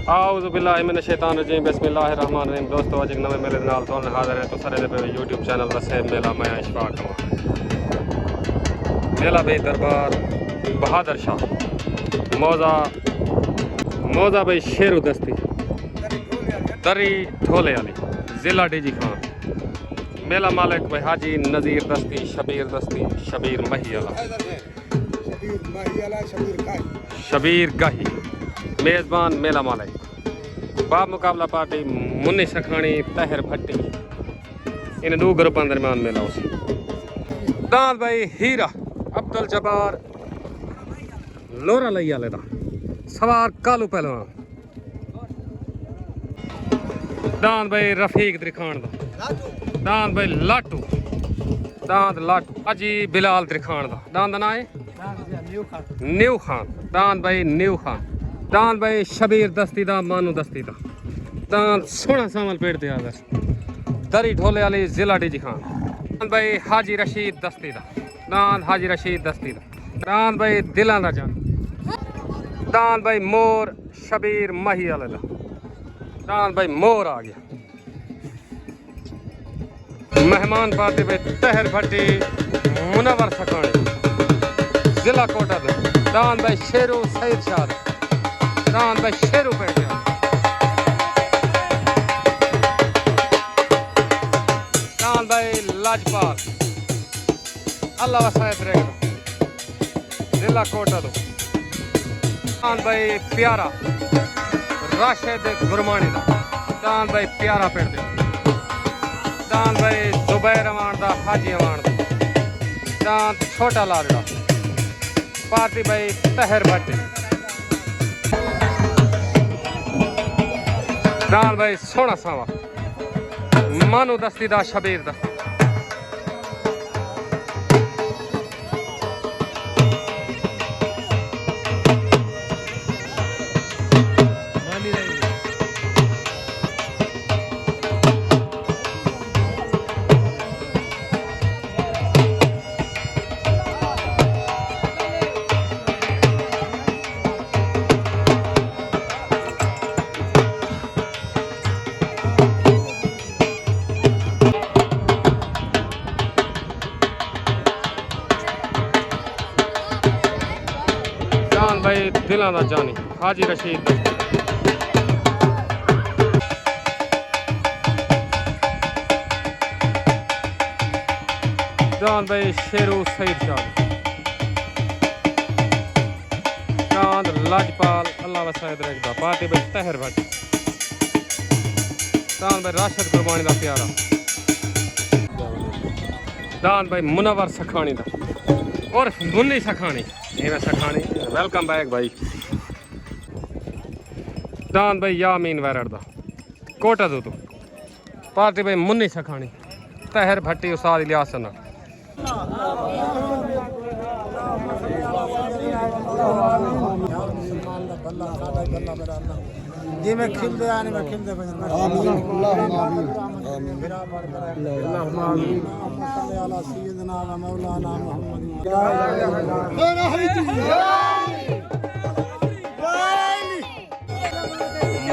आउज़ु बिल्लाहि मिनश शैतानिर रजीम बिस्मिल्लाहिर रहमानिर रहीम। दोस्तों अज एक नवे मेले दे नाल तुहानू हाज़र है तो सारे पे यूट्यूब चैनल वसेम मेला मैं इशफाक हूँ। मेला भाई दरबार बहादुर शाह मौजा भाई शेरू दस्ती दरी ढोले वाली ज़िला डीजी खान। मेला मालिक भाई हाजी नज़ीर दस्ती शबीर महियाला शबीर गाही। मेज़बान मेला मालिक बाब मुकाबला पार्टी मुन्नी सखानी तहर भट्टी। इन दो ग्रुपों दरम्यान मेला उसी दांत भाई हीरा अब्दुल जब्बार लोरा लई वाले दा सवार कालू पहलवान। दांत भाई रफीक त्रिखान दा दांत भाई लाटू अजी बिलाल त्रिखान दा दांत ना है न्यू खान दांत भाई न्यू खान। दांत भाई शबीर दस्ती दा मानू दस्ती दा दांत सोना सामल पेड़ ते आदर दरी ढोले वाली जिला डीजी खान। दांत भाई हाजी रशीद दस्ती दा दांत हाजी रशीद दस्ती दा दांत भाई दिलां दा जान। दांत भाई मोर शबीर माही वाले दा दांत भाई मोर आ गया। मेहमान पार्टी भाई तहर भट्टी मुनवर सखानी जिला कोटा दा दांत भाई शेरू सईद शाह दांत भाई शेरू पेट दांत भाई लाजपाल अल्लाह वसायत रहेगा जिला कोटा दो। दांत भाई प्यारा राशिद गुरमानी दा दांत भाई प्यारा पेट दे। दांत भाई जुबैर अमान दा हाजी अमान दा दांत छोटा लालड़ा पार्टी भाई तहर भट्टी। दांत भाई सोना सावा मानू दस्ती दा शबीर दस्ती। दांत भाई दिलां दा जानी हाजी रशीद। दांत भाई शेरू सईद शाह दांत लाजपाल अल्लाह वसायद रखदा पार्टी भाई तहर भट्टी। दांत भाई राशिद गुरबानी दा प्यारा। दांत भाई मुनवर सखानी दा और मुन्नी सखानी सखानी वेलकम बैक भाई। दांत भाई यामीन वैरड़ दा कोटा दो तो पार्टी भाई मुन्नी सखानी तहर भट्टी उस्ताद इलियास ना। जी मैं खिल दे आने में खिल दे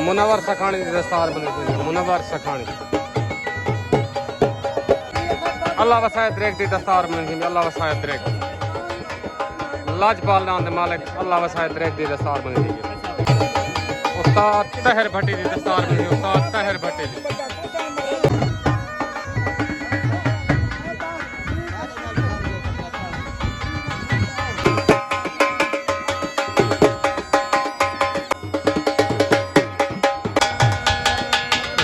मुनवर सखानी की दस्तार बने मुनवर सखानी अल्लाह वसायत रेख दी दस्तार बने अल्लाह वसायत रेख लाजपाल नाम दे मालिक अल्लाह वसायत रेख दी दस्तार बने उस्ताद तहर भट्टी दी दस्तार बने उस्ताद तहर भट्टी दी।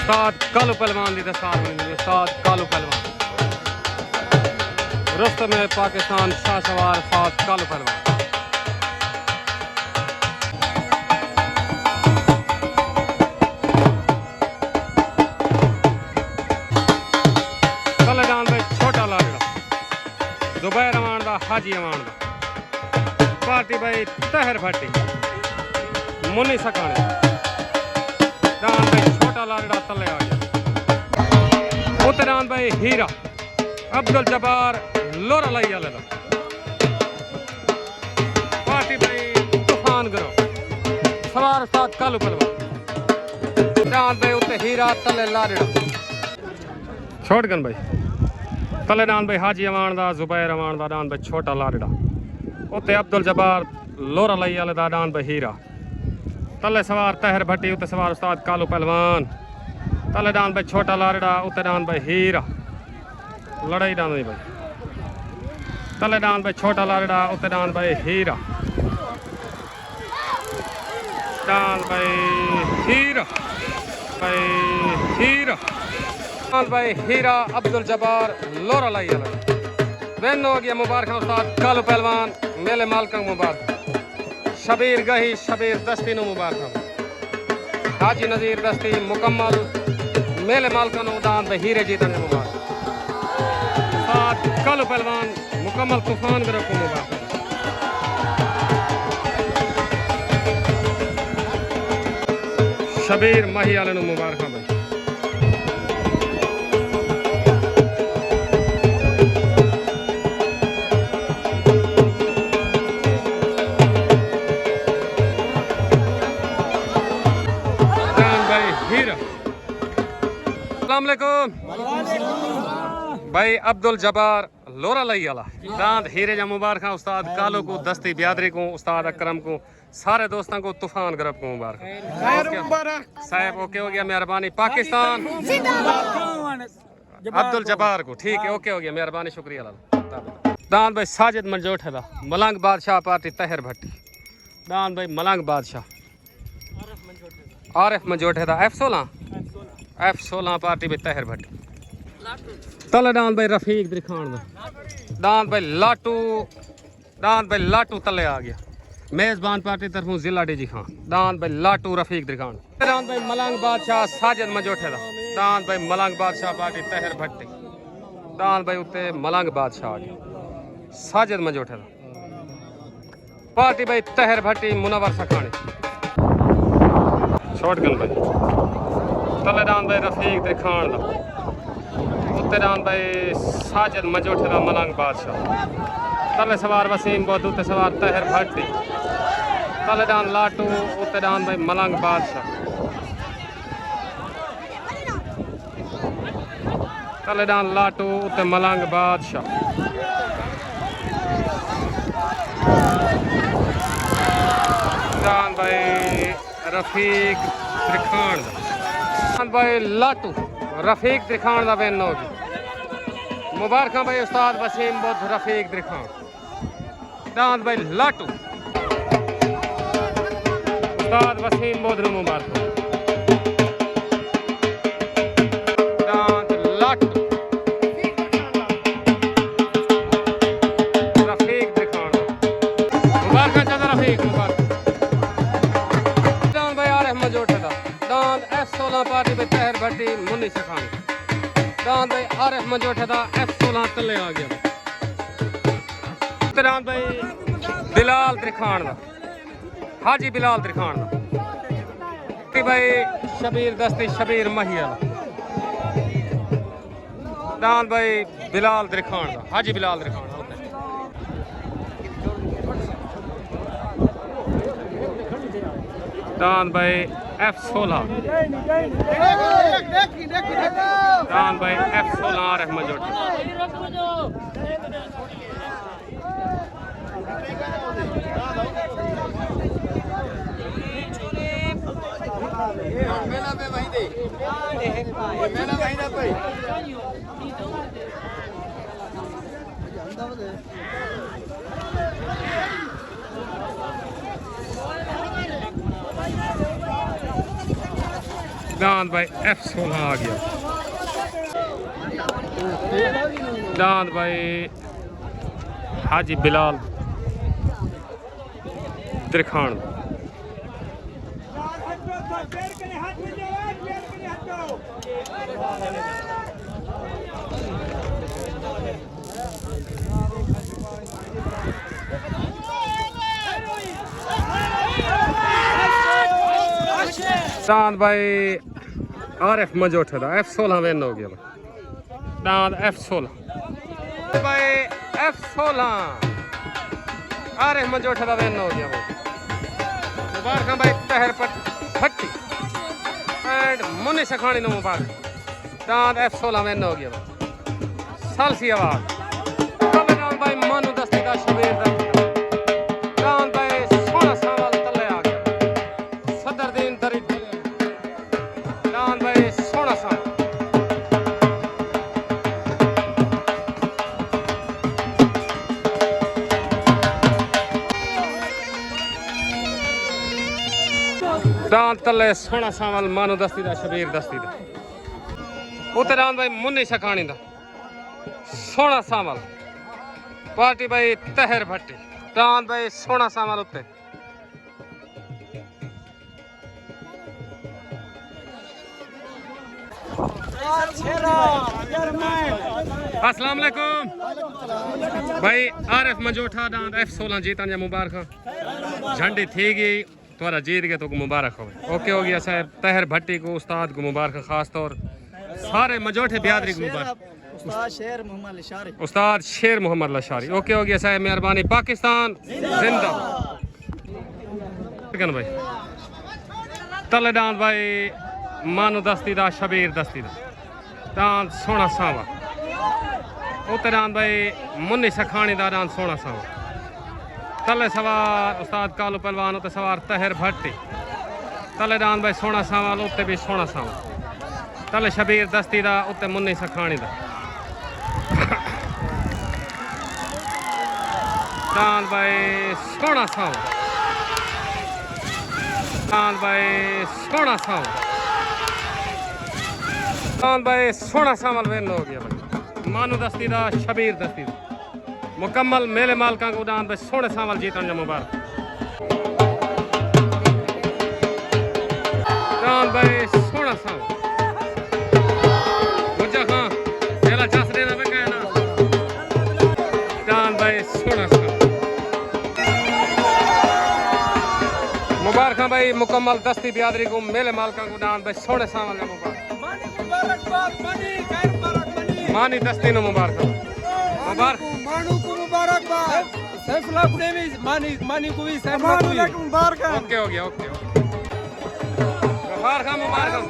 उस्ताद कालू पहलवान दी दस्तार बनी उस्ताद कालू पहलवान रुस्तम में पाकिस्तान शाह सवार फात कालू पहलवान। कलेदान भाई छोटा लालड़ा जुबैर अमान दा हाजी अमान दा पार्टी भाई तहर भट्टी मुन्नी सखानी। दांत भाई छोटा लालड़ा तले आ गया। उत्तरान भाई हीरा अब्दुल जब्बार लोरा लाई वाले दा पार्टी भाई तूफान करो सवार उस्ताद कालू पहलवान। दांत भाई उत्ते हीरा तले लाड़ड़ा छोड़ गन भाई तले दांत भाई हाजी अवान दा जुबैर अवान दा दांत भाई छोटा लाड़ड़ा उत्ते अब्दुल जब्बार लोरा लई वाले दा दांत भाई हीरा तले सवार तहर भट्टी उत्ते सवार उस्ताद कालू पहलवान तले दांत भाई छोटा लाड़ड़ा उत्ते दांत भाई हीरा लड़ाई दांत भाई तले दांत भाई छोटा लाड़ड़ा उत्ते दांत भाई हीरा दांत भाई हीरा दांत भाई हीरा अब्दुल जब्बार लोरा लाई वाला वेन हो गया मुबारक उस्ताद कालू पहलवान मेले मालका मुबारक शबीर गही शबीर दस्ती नो मुबारक हाजी नजीर दस्ती मुकम्मल मेले मालका नो दांत भाई हीरे जीतने मुबारक उस्ताद कालू पहलवान मुकम्मल तूफान ग्रुप को मुबारक शबीर माही वाले नो मुबारक भाई भाई अब्दुल जब्बार लोरा लई वाला दांत हीरे जा मुबारक उस्ताद कालो को दस्ती बियादरी को उस्ताद अकरम को सारे दोस्तों को तूफान ग्रुप को मुबारक साहब ओके हो गया मेहरबानी पाकिस्तान अब्दुल जब्बार को ठीक है ओके हो गया मेहरबानी शुक्रिया दांत भाई साजिद मंजोट है मलंग बादशाह पार्टी तहर भट्टी दांत भाई मलंग बादशाह आरिफ मंजोट है F16 पार्टी में तहर भट्टी तले दांत भाई रफीक दिखान दांत भाई लाटू तले आ गया मेजबान पार्टी तरफों जिला डीजी खान दांत भाई लाटू रफीक दिखान दांत भाई मलंग बादशाह साजिद मंजोठे दांत भाई मलंग बादशाह पार्टी तहर भट्टी दांत भाई उत्ते मलंग बादशाह आ गया साजिद मंजोठे पार्टी भाई तहर भट्टी मुनवर सखानी छोट गन भाई तले दांत भाई रफीक दिखान उत्ते दांत भाई साजिद मंजोठे दा मलंग बादशाह तले सवार वसीम बोध उत्ते सवार तहर भट्टी तले दांत लाटू उत्ते दांत भाई मलंग बादशाह तले दांत लाटू उत्ते मलंग बादशाह दांत भाई रफीक दिखान भाई लाटू रफीक दिखान दा वेन होगी मुबारक भाई उस्ताद वसीम बुद्ध रफीक दिखान दांत भाई लाटू उस्ताद वसीम बुद्ध नु मुबारक दांत लाटू रफीक दिखान मुबारक चाचा रफीक मुबारक दांत भाई आरिफ मंजोठे दा दांत F16 पार्टी में तहर भट्टी मुन्नी सखानी दांत भाई आरिफ मंजोठे दा F16 तले आ गया दांत भाई बिलाल त्रिखान दा हाजी बिलाल त्रिखान दा भाई शबीर दस्ती शबीर महिया दांत भाई बिलाल त्रिखान दा हाजी बिलाल त्रिखान दांत भाई F16 दांत भाई F16 आरिफ मंजोठे दांत भाई F16 आ गया दांत भाई हाजी बिलाल त्रिखान दांत भाई आरिफ मंजोठे दा F16 विन हो गया दांत F16 भाई F16 आरिफ मंजोठे दा विन हो गया मुबारक भाई तहर भट्टी मुन्नी सखानी नो मुबारक दांत F16 में हो गया सालसी आवाज तले दांत भाई मानू दस्ती दा शबीर दस्ती दांत भाई सोना सावल तले आ गया सदरदीन दरी दांत भाई सोना सावल दांत तले सोना सावल मानू दस्ती दा शबीर दस्ती दा उते दांत भाई मुन्नी सखानी दा सोना सावल पार्टी भाई तहर भट्टी दांत भाई सोना सावल उते अस्सलाम वालेकुम भाई आरिफ मजोठा दांत F16 जीतन जा मुबारक झंडी थी गई तुम्हारा जीत गया तो मुबारक हो ओके हो गया साहब तहर भट्टी को उस्ताद को मुबारक खास तौर सारे मजोठे बियादरी को मुबारक उस्ताद शेर मोहम्मद लशारी ओके हो गया साहब मेहरबानी पाकिस्तान जिंदा भाई तले दांत भाई मानू दस्ती दा शबीर दस्ती दा दांत सोना सावा उते दांत भाई मुन्नी सखानी दा दांत सोना सावा तले सवार उस्ताद कालू पहलवान उते सवार तहर भट्टी तले दांत भाई सोना सावल उते भी सोना सावल तले शबीर दस्ती दा उते मुन्नी सखानी दा दांत भाई सोना सावल दांत भाई सोना सावल दांत भाई सोना सावल वेन हो गया भाई मानू दस्ती दा शबीर दस्ती दा मुकम्मल मेले मालका को दांत भाई सोने सावल जीतन जा मुबारक दांत भाई सोना सावल मुझे हाँ मेरा जस देना पे कहना दांत भाई सोना सावल मुबारक भाई मुकम्मल दस्ती बियादरी को मेले मालका को दांत भाई सोने सावल जा मुबारक मानी दस्ती नो मुबारक मुबारक मानू को मुबारकबाद सैफुल्लाह को भी मानी को भी सैफुल्लाह को मुबारक ओके हो गया ओके मुबारक मुबारक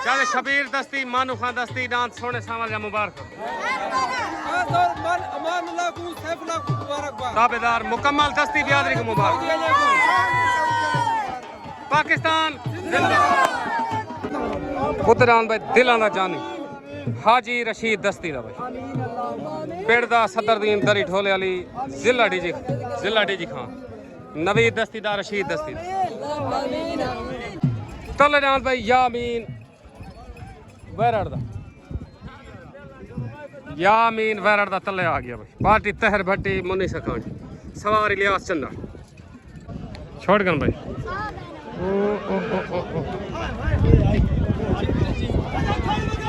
चले शबीर दस्ती मानू खान दस्ती दांत सोने सावल या मुबारक ताबेदार मुकम्मल दस्ती बियादरी को मुबारक पाकिस्तान खुदरान भाई दिलां दा जानी हाजी रशीद दस्ती दा भाई पेड़ दा सदरदीन दरी ठोले वाली जिला डीजी खान नवीद दस्ती दा रशीद दस्ती दा तले दांत भाई यामीन वैरड़ दा यामीन वैरड़ दा तले आ गया भाई पार्टी तहर भट्टी मुन्नी सखानी सवार इलियास चंदा छोड़ गन भाई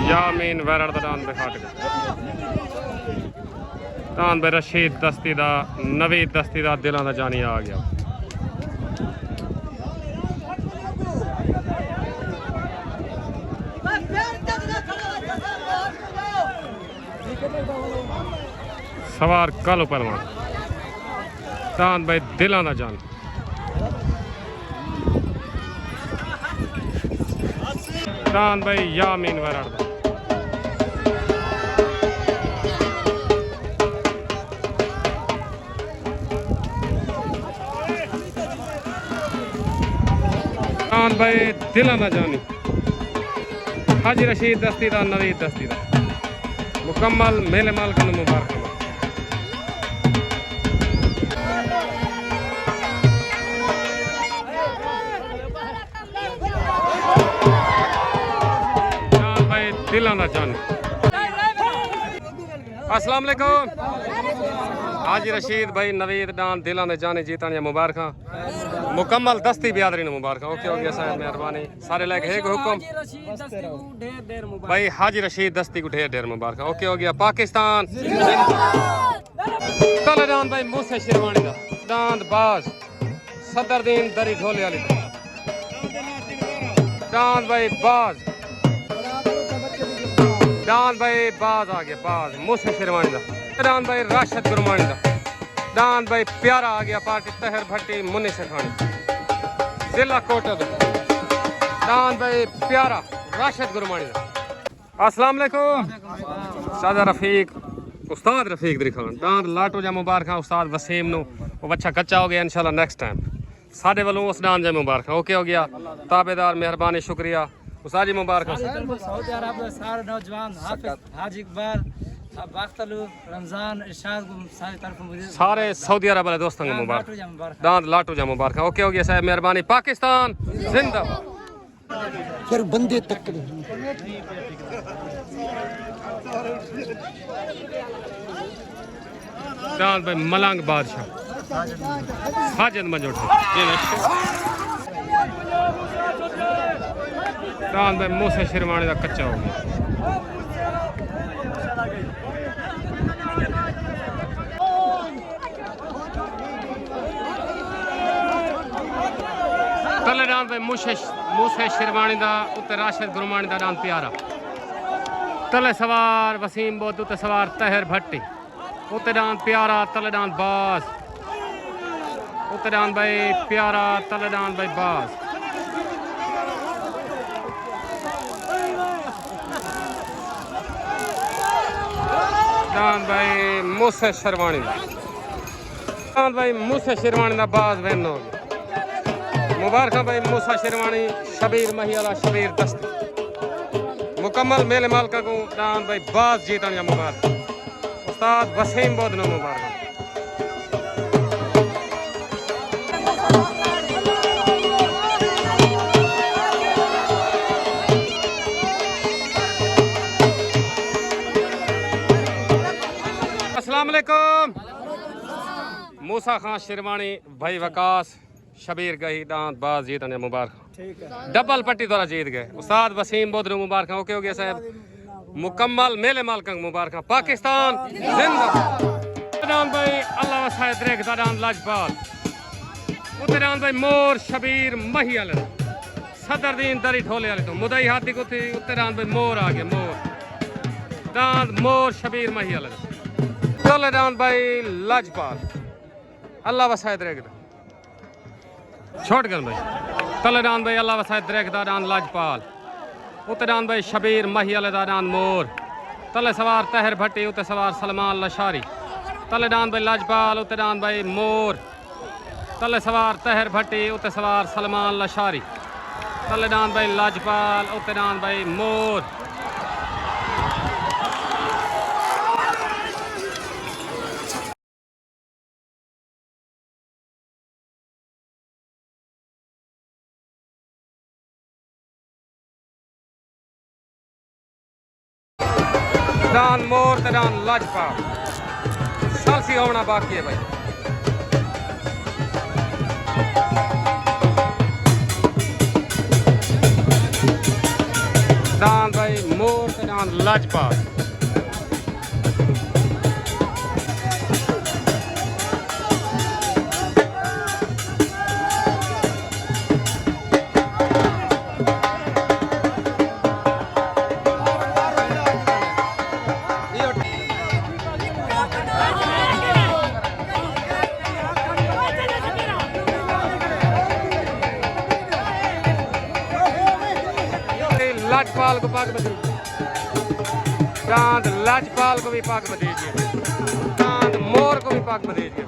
यामीन वैरड़ दा दांत पे फाट गया दांत पे रशीद दस्ती दा नवीद दस्ती दा दिलां दा जानी आ गया सवार कालो पहलवान दांत भाई दिलां दा जानी दांत भाई यामीन वैरड़ दा दांत भाई दिलां दा जानी हाजी रशीद दस्ती दा नवीद दस्ती दा मुकम्मल मेले मालका नु मुबारक दिलां दा जानी अस्सलाम वालेकुम हाजी रशीद भाई नवीद दान दिलां दे जाने जीतन या मुबारक मुकम्मल दस्ती बियादरी नु मुबारक ओके हो गया साहब मेहरबानी सारे लेके है हुक्म भाई हाजी रशीद दस्ती को ढेर ढेर मुबारक ओके हो गया पाकिस्तान तले दान भाई मूसे शेरवानी दा दांत बाज सदरदीन दरी ढोले वाली दांत भाई बाज दान भाई बाज आ गया बाज मूसे शेरवानी दा दान भाई राशिद गुरमानी दा दान भाई प्यारा आ गया पार्टी तहर भट्टी मुन्नी शेखानी जिला कोटद दान भाई प्यारा राशिद गुरमानी अस्सलाम वालेकुम सादा रफीक उस्ताद रफीक दी खान दान लाटो जा मुबारक उस्ताद वसीम नु वो बच्चा कच्चा हो गया इंशाल्लाह नेक्स्ट टाइम साडे वालों उस दान जा मुबारक ओके हो गया ताबेदार मेहरबानी शुक्रिया उस्ताद जी मुबारक सऊदी अरब में सारे नौजवान हाजी इकबाल बाख्तलू रमजान इरशाद सारे तरफ मुझे सारे सऊदी अरब वाले दोस्तों को मुबारक दांत लाटू जा मुबारक ओके हो गया साहब मेहरबानी पाकिस्तान जिंदाबाद फिर बंदे तक दांत भाई मलंग बादशाह साजिद मंजोट दांत भाई मूसा शिरवानी का कच्चा हो गया तले दांत भाई मूसा शिरवानी का उत्ते राशिद गुरमानी का दांत प्यारा तले सवार वसीम बोध उत्ते सवार तहर भट्टी उत्ते दांत प्यारा तले दांत बाज उत्ते दांत भाई प्यारा तले दांत भाई बाज दांत भाई मूसा शिरवानी दांत भाई मूसा शिरवानी का बाज वैन हो गया मुबारक भाई मूसा शिरवानी शबीर महियाला शबीर दस्ती मुकम्मल मेले मालका को दान भाई बाज जीतन या मुबारक उस्ताद वसीम बोध नो मुबारक अस्सलाम वालेकुम मूसा खान शिरवानी भाई वकास शबीर गही दांत बाज जीतने मुबारक डबल पट्टी द्वारा जीत गए उस्ताद वसीम बोधरू मुबारक ओके हो गया साहब मुकम्मल मेले मालक मुबारक पाकिस्तान जिंदाबाद भाई अल्लाह वसायद रेख दान लाजपाल उतरान भाई मोर शबीर मही वाले सदर दीन दरी ठोले वाले तो मुदई हाथी को थी उतरान भाई मोर आ गए मोर दान मोर शबीर मही वाले चले दान भाई लाजपाल अल्लाह वसायद रेख छोड़ कर भाई तलेदान भाई अल्लाह वसायद रेखदान लाजपाल उतरान भाई शबीर मही दान मोर तले सवार तहर भट्टी उत सवार सलमान लशारी तलेदान भाई लाजपाल उतरान भाई मोर तले सवार तहर भट्टी उत सवार सलमान लशारी तलेदान भाई लाजपाल उतरान भाई मोर दान मोर दान लाजपाल सालसी होना बाकी है भाई दान भाई मोर दान लाजपाल लाजपाल को पाक बदीजिए चांद लाजपाल को भी पाक बदीजिए चांद मोर को भी पाक बदीजिए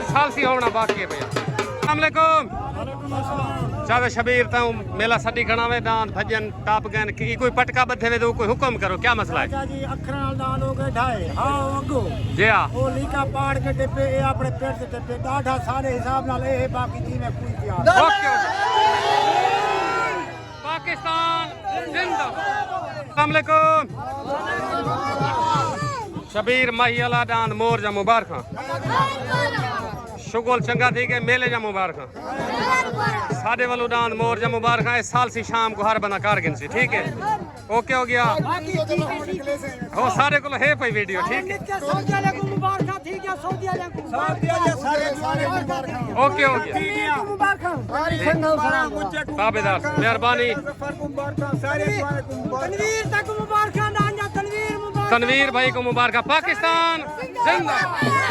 सालसी होना बाकी है भैया अस्सलाम वालेकुम चाहे शबीर ताऊ मेला सटी खणावे दान भजन ताप गन की कोई पटका बधे वे तो कोई हुक्म करो क्या मसला है जी अखर नाल दान हो गए ढाए हां अगो जी हां ओ लीका पाड़ के डिब्बे ए अपने पेट से डिब्बे डाढ़ा सारे हिसाब नाल ए बाकी जी में कोई तैयार ओके पाकिस्तान जिंदाबाद अस्सलाम वालेकुम शबीर माही अला दान मोर जा मुबारक शुगल चंगा थी के मेले जा मुबारक साडे वालों दान मोर जा मुबारक है साल सी शाम को हर बंदा कारगिन से ठीक है ओके हो गया हो सारे को है भाई वीडियो ठीक है ओके हो गया ताबेदार मेहरबानी तनवीर भाई को मुबारक पाकिस्तान जिंदाबाद